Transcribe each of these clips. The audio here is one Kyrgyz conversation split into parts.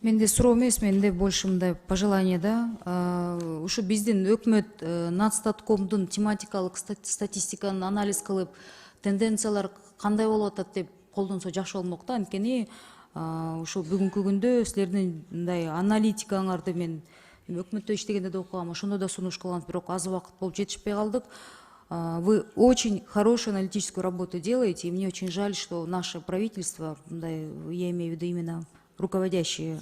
Менде суроо эмес, менде больше мындай пожелание да. Ушу биздин өкмөт Нацстаткомдун тематикалык статистиканы анализ кылып, тенденциялар кандай болуп атат деп колдонсо жакшы болмок да. Анткени ушул бүгүнкү күндө силердин мындай аналитикаңарды мен өкмөттө иштегенде да окугам, ошондо да сунуш кылгам, бирок аз убакыт болуп жетишпей калдык. Вы очень хорошую аналитическую работу делаете, и мне очень жаль, что наше правительство, я имею в виду именно руководящие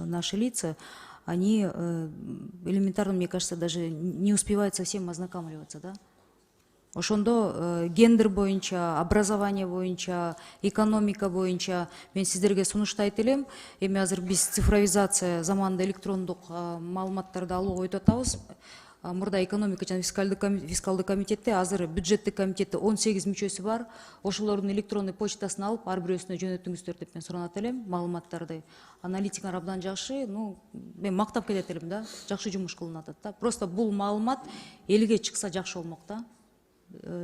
наши лица, они элементарно, мне кажется, даже не успевают совсем ознакомливаться. Да? Ошондо гендер боюнча, образование боюнча, экономика боюнча мен сиздерге сунуштайт элем. Эми азыр биз цифровизация заманында электрондук маалыматтарды алууга өтүп атабыз. Мурда экономика жана фискалдык комитетте азыр бюджеттик комитетте 18 мүчөсү бар. Ошолордун электронный почтасын алып, ар бирөөсүнө жөнөтүңүздөр деп мен суранат элем маалыматтарды. Аналитикалар абдан жакшы, мен мактап кетет элем да, жакшы жумуш кылынып атат да. Просто бул маалымат элге чыкса жакшы болмок да.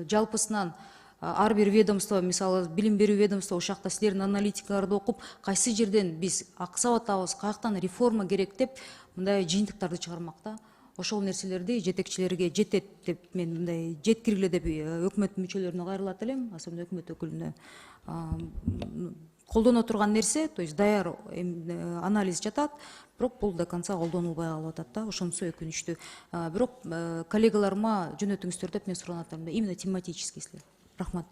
Жалпысынан ар бир ведомство, мисалы билим берүү ведомство ошакта силердин аналитикаларды окуп, кайсы жерден биз аксап атабыз, каяктан реформа керек деп мындай жыйынтыктарды чыгармак да. Ошол нерселерди жетекчилерге жетет деп мен мындай жеткиргиле деп өкмөт мүчөлөрүнө кайрылат элем, особенно өкмөт өкүлүнө. Колдоно турган нерсе, то есть даяр анализ жатат, бирок бул до конца колдонулбай калып атат да, ошонусу өкүнүчтүү. Бирок коллегаларыма жөнөтүңүздөр деп мен суранат элем, именно тематический. Рахмат.